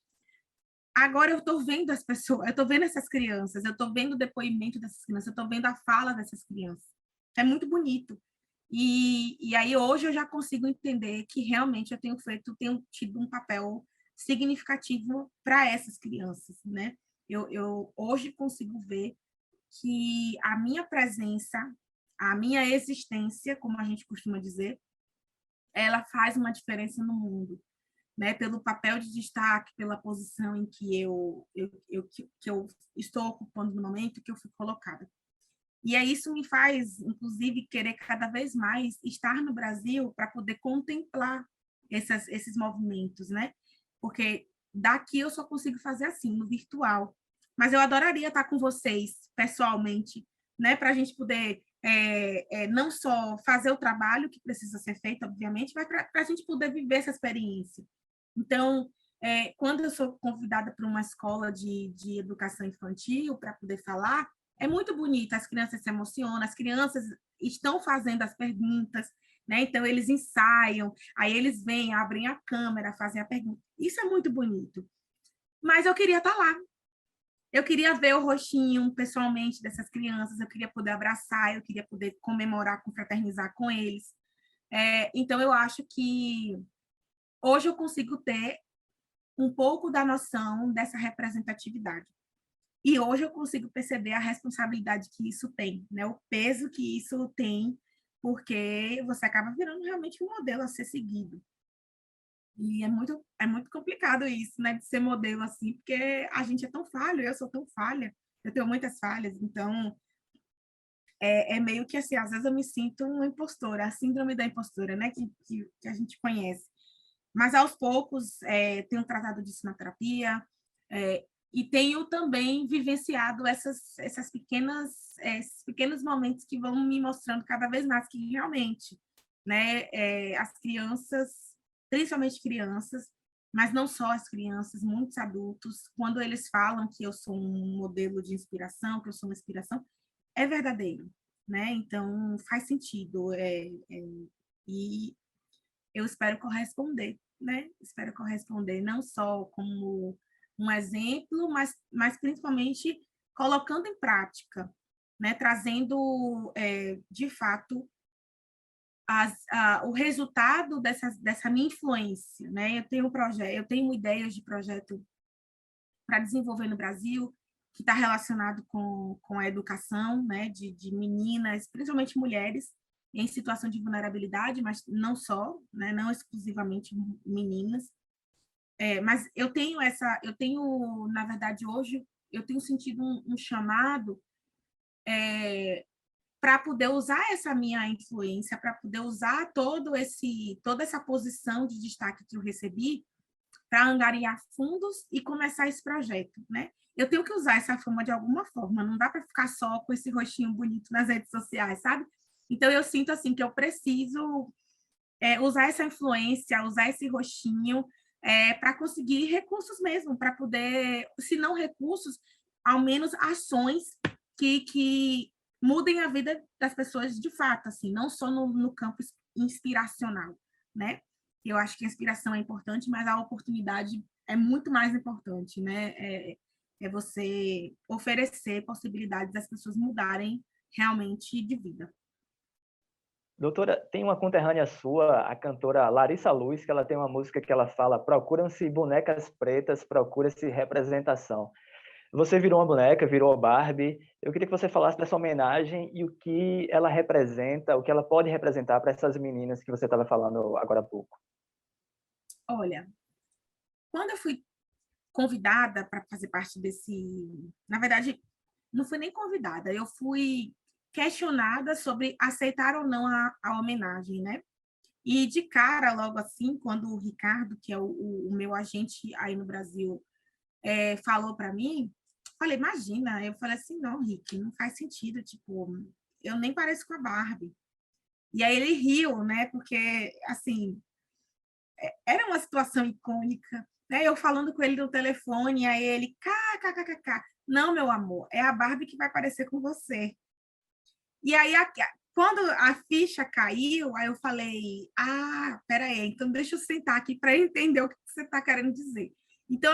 Agora eu estou vendo as pessoas, eu estou vendo essas crianças, eu estou vendo o depoimento dessas crianças, eu estou vendo a fala dessas crianças. É muito bonito. E aí hoje eu já consigo entender que realmente eu tenho tido um papel significativo para essas crianças, né? Eu hoje consigo ver que a minha presença, a minha existência, como a gente costuma dizer, ela faz uma diferença no mundo, né? Pelo papel de destaque, pela posição em que eu estou ocupando no momento que eu fui colocada. E aí isso me faz, inclusive, querer cada vez mais estar no Brasil para poder contemplar esses movimentos, né? Porque daqui eu só consigo fazer assim, no virtual. Mas eu adoraria estar com vocês, pessoalmente, né? Para a gente poder não só fazer o trabalho que precisa ser feito, obviamente, mas para a gente poder viver essa experiência. Então, quando eu sou convidada para uma escola de educação infantil para poder falar, é muito bonito, as crianças se emocionam, as crianças estão fazendo as perguntas, né? Então, eles ensaiam, aí eles vêm, abrem a câmera, fazem a pergunta. Isso é muito bonito. Mas eu queria estar lá. Eu queria ver o rostinho, pessoalmente, dessas crianças, eu queria poder abraçar, eu queria poder comemorar, confraternizar com eles. Então, eu acho que hoje eu consigo ter um pouco da noção dessa representatividade. E hoje eu consigo perceber a responsabilidade que isso tem, né? O peso que isso tem, porque você acaba virando realmente um modelo a ser seguido. E é muito complicado isso, né? De ser modelo assim, porque a gente é tão falho, eu sou tão falha, eu tenho muitas falhas, então meio que assim, às vezes eu me sinto uma impostora, a síndrome da impostora, né? Que a gente conhece. Mas aos poucos tenho tratado disso na terapia, E tenho também vivenciado esses pequenos momentos que vão me mostrando cada vez mais que realmente, né, as crianças, principalmente crianças, mas não só as crianças, muitos adultos, quando eles falam que eu sou um modelo de inspiração, que eu sou uma inspiração, é verdadeiro, né? Então, faz sentido. E eu espero corresponder, né? Espero corresponder não só como um exemplo, mas principalmente colocando em prática, né? Trazendo, de fato, o resultado dessa minha influência, né? Eu tenho ideias de projeto para desenvolver no Brasil que está relacionado com a educação, né? De meninas, principalmente mulheres, em situação de vulnerabilidade, mas não só, né? Não exclusivamente meninas. Mas eu tenho, na verdade, hoje, eu tenho sentido um chamado para poder usar essa minha influência, para poder usar toda essa posição de destaque que eu recebi para angariar fundos e começar esse projeto, né? Eu tenho que usar essa fama de alguma forma, não dá para ficar só com esse rostinho bonito nas redes sociais, sabe? Então, eu sinto assim que eu preciso usar essa influência, usar esse rostinho para conseguir recursos mesmo, para poder, se não recursos, ao menos ações que mudem a vida das pessoas de fato, assim, não só no campo inspiracional, né? Eu acho que a inspiração é importante, mas a oportunidade é muito mais importante, né? É você oferecer possibilidades das pessoas mudarem realmente de vida. Doutora, tem uma conterrânea sua, a cantora Larissa Luz, que ela tem uma música que ela fala: procuram-se bonecas pretas, procura-se representação. Você virou uma boneca, virou Barbie. Eu queria que você falasse dessa homenagem e o que ela representa, o que ela pode representar para essas meninas que você estava falando agora há pouco. Olha, quando eu fui convidada para fazer parte desse... Na verdade, não fui nem convidada, eu fui questionada sobre aceitar ou não a homenagem, né? E de cara, logo assim, quando o Ricardo, que é o meu agente aí no Brasil, falou para mim, falei, imagina, eu falei assim, não, Rick, não faz sentido, tipo, eu nem pareço com a Barbie. E aí ele riu, né? Porque, assim, era uma situação icônica, né? Eu falando com ele no telefone, aí ele, kkkk, não, meu amor, é a Barbie que vai aparecer com você. E aí, quando a ficha caiu, aí eu falei, peraí, então deixa eu sentar aqui para entender o que você está querendo dizer. Então,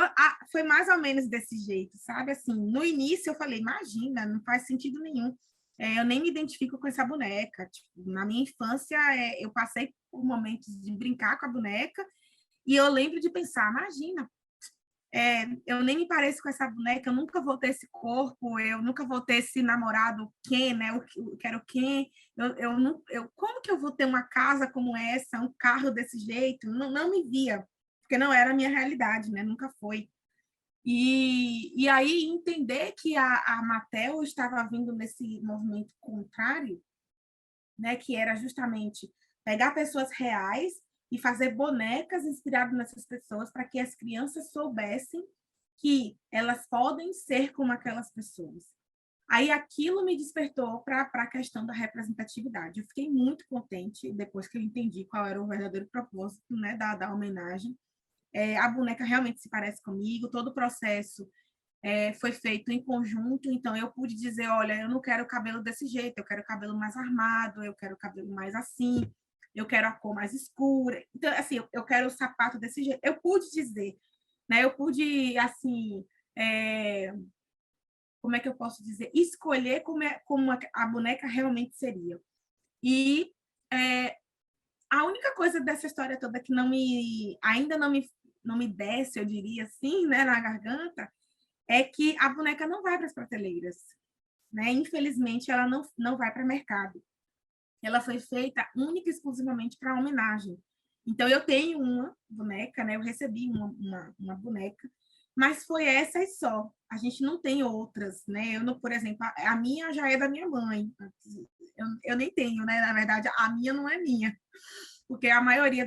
foi mais ou menos desse jeito, sabe? Assim, no início eu falei, imagina, não faz sentido nenhum. Eu nem me identifico com essa boneca. Tipo, na minha infância, eu passei por momentos de brincar com a boneca e eu lembro de pensar, imagina, eu nem me pareço com essa boneca, eu nunca vou ter esse corpo, eu nunca vou ter esse namorado Ken, né? Eu quero Ken, como que eu vou ter uma casa como essa, um carro desse jeito? Não me via, porque não era a minha realidade, né? Nunca foi. E aí entender que a Mattel estava vindo nesse movimento contrário, né? Que era justamente pegar pessoas reais e fazer bonecas inspiradas nessas pessoas para que as crianças soubessem que elas podem ser como aquelas pessoas. Aí aquilo me despertou para a questão da representatividade. Eu fiquei muito contente depois que eu entendi qual era o verdadeiro propósito, né, da homenagem. A boneca realmente se parece comigo, todo o processo foi feito em conjunto, então eu pude dizer, olha, eu não quero o cabelo desse jeito, eu quero o cabelo mais armado, eu quero o cabelo mais assim, eu quero a cor mais escura, então, assim, eu quero o sapato desse jeito. Eu pude dizer, né? Eu pude, assim, como é que eu posso dizer? Escolher como a boneca realmente seria. E a única coisa dessa história toda que ainda não me desce, eu diria assim, né, na garganta, é que a boneca não vai para as prateleiras, né? Infelizmente, ela não vai para o mercado. Ela foi feita única e exclusivamente para homenagem. Então, eu tenho uma boneca, né? Eu recebi uma boneca, mas foi essa e só. A gente não tem outras, né? Eu não, por exemplo, a minha já é da minha mãe. Eu nem tenho, né? Na verdade, a minha não é minha. Porque a maioria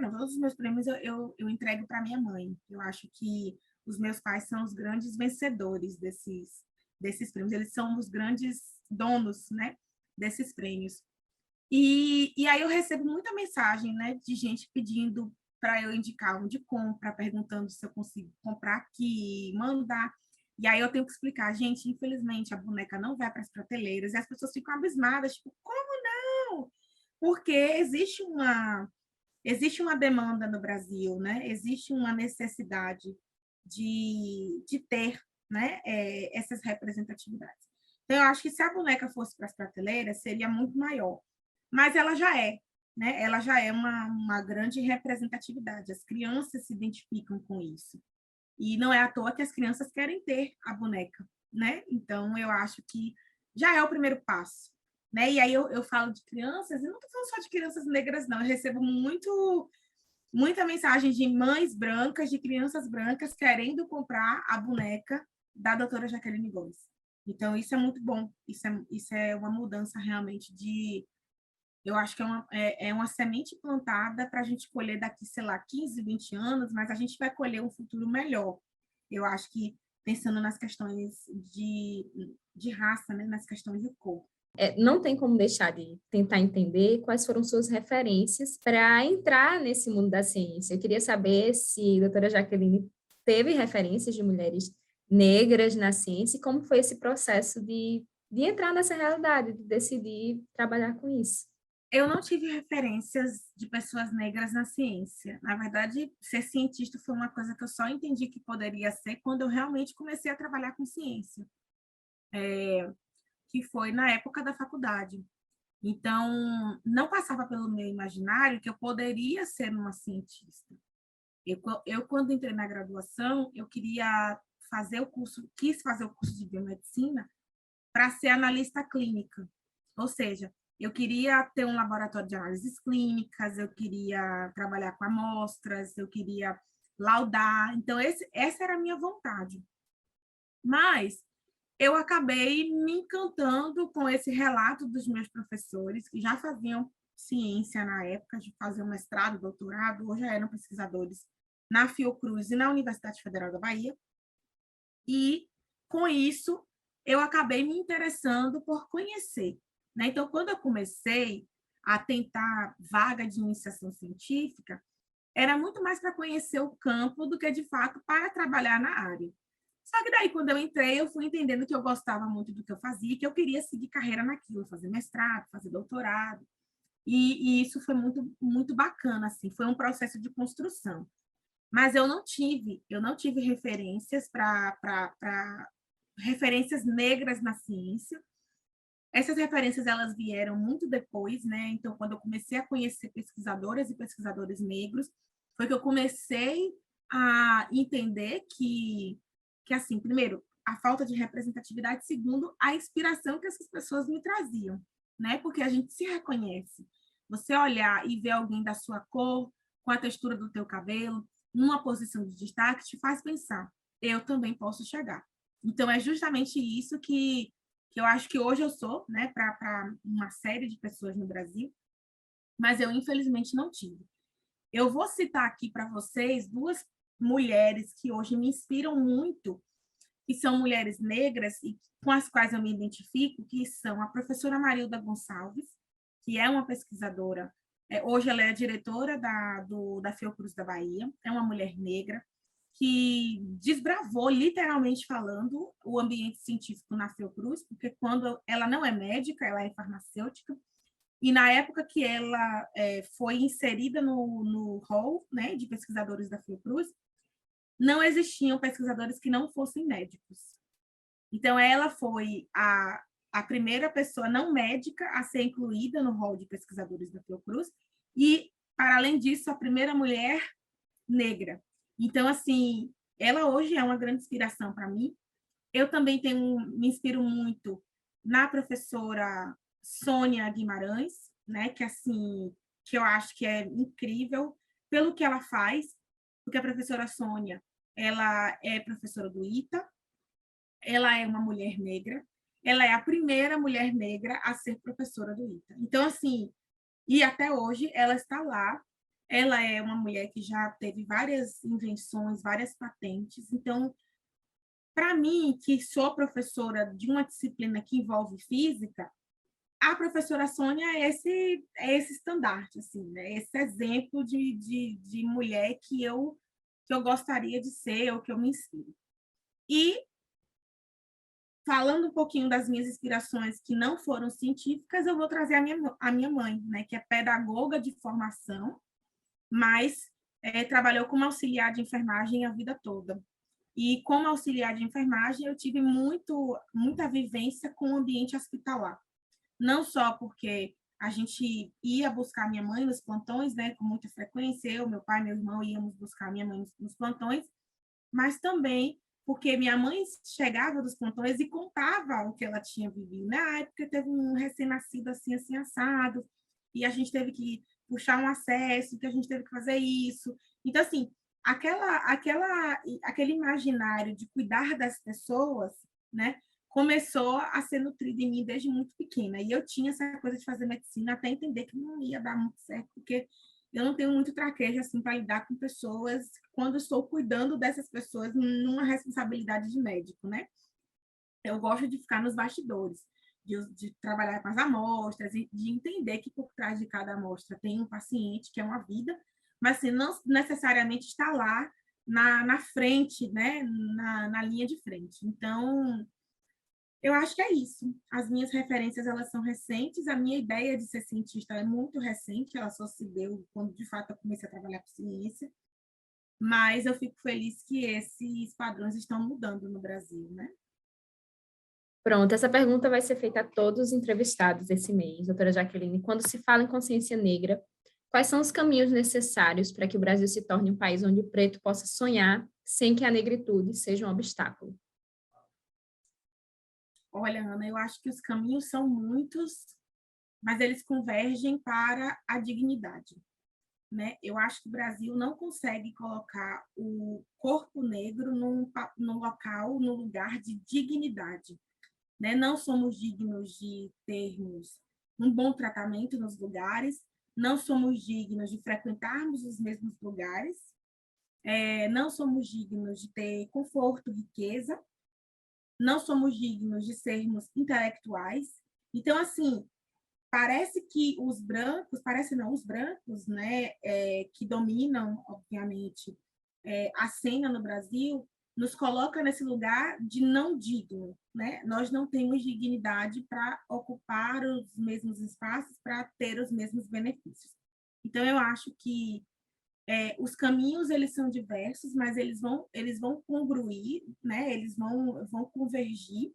não, todos os meus prêmios eu entrego para minha mãe. Eu acho que os meus pais são os grandes vencedores desses prêmios, eles são os grandes donos, né, desses prêmios. E aí eu recebo muita mensagem, né, de gente pedindo para eu indicar onde compra, perguntando se eu consigo comprar aqui, mandar. E aí eu tenho que explicar, gente, infelizmente a boneca não vai para as prateleiras, e as pessoas ficam abismadas, tipo, como não? Porque existe uma demanda no Brasil, né? Existe uma necessidade de ter, né, essas representatividades. Então, eu acho que se a boneca fosse para as prateleiras, seria muito maior. Mas ela já é, né? Ela já é uma grande representatividade. As crianças se identificam com isso. E não é à toa que as crianças querem ter a boneca, né? Então, eu acho que já é o primeiro passo. Né? E aí eu falo de crianças, e não estou falando só de crianças negras, não. Eu recebo muita mensagem de mães brancas, de crianças brancas querendo comprar a boneca da doutora Jaqueline Gomes. Então, isso é muito bom. Isso é uma mudança realmente de... Eu acho que é uma semente plantada para a gente colher daqui, sei lá, 15, 20 anos, mas a gente vai colher um futuro melhor. Eu acho que pensando nas questões de raça, né? Nas questões de cor. Não tem como deixar de tentar entender quais foram suas referências para entrar nesse mundo da ciência. Eu queria saber se a doutora Jaqueline teve referências de mulheres negras na ciência e como foi esse processo de entrar nessa realidade, de decidir trabalhar com isso. Eu não tive referências de pessoas negras na ciência. Na verdade, ser cientista foi uma coisa que eu só entendi que poderia ser quando eu realmente comecei a trabalhar com ciência. Que foi na época da faculdade. Então, não passava pelo meu imaginário que eu poderia ser uma cientista. Eu quando entrei na graduação, eu quis fazer o curso de biomedicina para ser analista clínica. Ou seja, eu queria ter um laboratório de análises clínicas, eu queria trabalhar com amostras, eu queria laudar. Então, essa era a minha vontade. Mas eu acabei me encantando com esse relato dos meus professores, que já faziam ciência na época, de fazer um mestrado, doutorado, ou já eram pesquisadores na Fiocruz e na Universidade Federal da Bahia. E, com isso, eu acabei me interessando por conhecer. Né? Então, quando eu comecei a tentar vaga de iniciação científica, era muito mais para conhecer o campo do que, de fato, para trabalhar na área. Só que daí, quando eu entrei, eu fui entendendo que eu gostava muito do que eu fazia, que eu queria seguir carreira naquilo, fazer mestrado, fazer doutorado. E isso foi muito, muito bacana, assim, foi um processo de construção. Mas eu não tive referências referências negras na ciência. Essas referências, elas vieram muito depois, né? Então, quando eu comecei a conhecer pesquisadoras e pesquisadores negros, foi que eu comecei a entender que assim, primeiro, a falta de representatividade, segundo, a inspiração que essas pessoas me traziam, né? Porque a gente se reconhece. Você olhar e ver alguém da sua cor, com a textura do teu cabelo, numa posição de destaque, te faz pensar, eu também posso chegar. Então, é justamente isso que eu acho que hoje eu sou, né, para uma série de pessoas no Brasil, mas eu, infelizmente, não tive. Eu vou citar aqui para vocês duas mulheres que hoje me inspiram muito, que são mulheres negras e com as quais eu me identifico, que são a professora Marilda Gonçalves, que é uma pesquisadora, hoje ela é diretora da Fiocruz da Bahia, é uma mulher negra, que desbravou, literalmente falando, o ambiente científico na Fiocruz, porque quando ela não é médica, ela é farmacêutica, e na época que ela foi inserida no hall, né, de pesquisadores da Fiocruz, não existiam pesquisadores que não fossem médicos. Então, ela foi a primeira pessoa não médica a ser incluída no hall de pesquisadores da Fiocruz e, para além disso, a primeira mulher negra. Então, assim, ela hoje é uma grande inspiração para mim. Eu também me inspiro muito na professora Sônia Guimarães, né, que assim, que eu acho que é incrível pelo que ela faz, porque a professora Sônia, ela é professora do ITA, ela é uma mulher negra, ela é a primeira mulher negra a ser professora do ITA. Então, assim, e até hoje ela está lá Ela é uma mulher que já teve várias invenções, várias patentes. Então, para mim, que sou professora de uma disciplina que envolve física, a professora Sônia é esse estandarte, assim, né? Esse exemplo de mulher que eu gostaria de ser ou que eu me inspiro. E, falando um pouquinho das minhas inspirações que não foram científicas, eu vou trazer a minha mãe, né? Que é pedagoga de formação, mas trabalhou como auxiliar de enfermagem a vida toda. E como auxiliar de enfermagem, eu tive muita vivência com o ambiente hospitalar. Não só porque a gente ia buscar minha mãe nos plantões, né, com muita frequência, eu, meu pai, meu irmão íamos buscar minha mãe nos plantões, mas também porque minha mãe chegava dos plantões e contava o que ela tinha vivido. Na época teve um recém-nascido assim, assim, assado, e a gente teve que puxar um acesso, que a gente teve que fazer isso. Então, assim, aquele imaginário de cuidar das pessoas, né, começou a ser nutrido em mim desde muito pequena. E eu tinha essa coisa de fazer medicina até entender que não ia dar muito certo, porque eu não tenho muito traquejo assim para lidar com pessoas quando estou cuidando dessas pessoas numa responsabilidade de médico, né? Eu gosto de ficar nos bastidores, de trabalhar com as amostras, e de entender que por trás de cada amostra tem um paciente, que é uma vida, mas assim, não necessariamente está lá na frente, né? Na linha de frente. Então, eu acho que é isso. As minhas referências, elas são recentes. A minha ideia de ser cientista é muito recente. Ela só se deu quando, de fato, eu comecei a trabalhar com ciência. Mas eu fico feliz que esses padrões estão mudando no Brasil, né? Pronto, essa pergunta vai ser feita a todos os entrevistados esse mês, doutora Jaqueline. Quando se fala em consciência negra, quais são os caminhos necessários para que o Brasil se torne um país onde o preto possa sonhar sem que a negritude seja um obstáculo? Olha, Ana, eu acho que os caminhos são muitos, mas eles convergem para a dignidade, né? Eu acho que o Brasil não consegue colocar o corpo negro num local, num lugar de dignidade, né? Não somos dignos de termos um bom tratamento nos lugares, não somos dignos de frequentarmos os mesmos lugares, não somos dignos de ter conforto, riqueza, não somos dignos de sermos intelectuais. Então, assim, parece que os brancos, parece não, os brancos, né, que dominam, obviamente, a cena no Brasil, nos coloca nesse lugar de não digno, né? Nós não temos dignidade para ocupar os mesmos espaços, para ter os mesmos benefícios. Então, eu acho que os caminhos eles são diversos, mas eles vão congruir, né? Eles vão convergir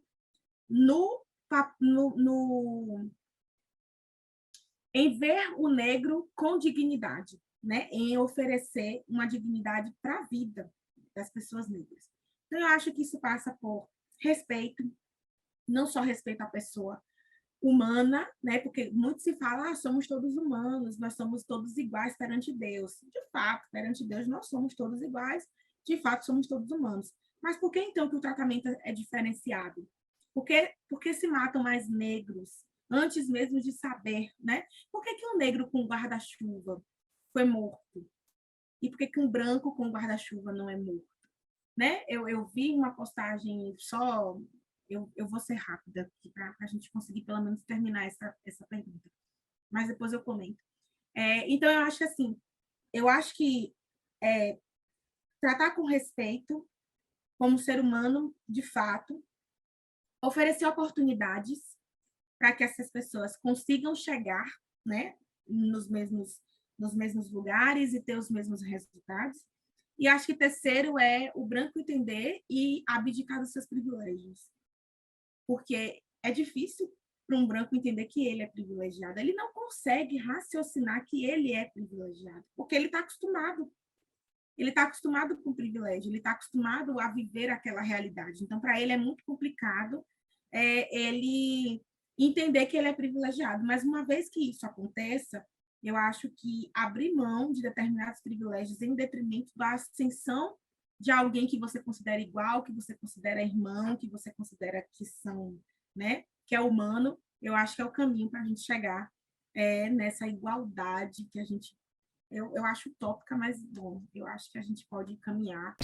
no, no, no em ver o negro com dignidade, né? Em oferecer uma dignidade para a vida das pessoas negras. Então, eu acho que isso passa por respeito, não só respeito à pessoa humana, né? Porque muito se fala, somos todos humanos, nós somos todos iguais perante Deus. De fato, perante Deus nós somos todos iguais, de fato somos todos humanos. Mas por que então que o tratamento é diferenciado? Por que se matam mais negros antes mesmo de saber, né? Por que um negro com guarda-chuva foi morto? E por que um branco com guarda-chuva não é morto? Né? Eu vi uma postagem só, eu vou ser rápida para a gente conseguir pelo menos terminar essa pergunta, mas depois eu comento. Então, eu acho que assim, eu acho que tratar com respeito como ser humano, de fato, oferecer oportunidades para que essas pessoas consigam chegar, né, nos mesmos lugares e ter os mesmos resultados. E acho que terceiro é o branco entender e abdicar dos seus privilégios. Porque é difícil para um branco entender que ele é privilegiado. Ele não consegue raciocinar que ele é privilegiado, porque ele está acostumado. Ele está acostumado com o privilégio, ele está acostumado a viver aquela realidade. Então, para ele é muito complicado ele entender que ele é privilegiado. Mas uma vez que isso aconteça, eu acho que abrir mão de determinados privilégios em detrimento da ascensão de alguém que você considera igual, que você considera irmão, que você considera que são, né, que é humano, eu acho que é o caminho para a gente chegar nessa igualdade que a gente Eu acho utópica, mas, bom, eu acho que a gente pode caminhar.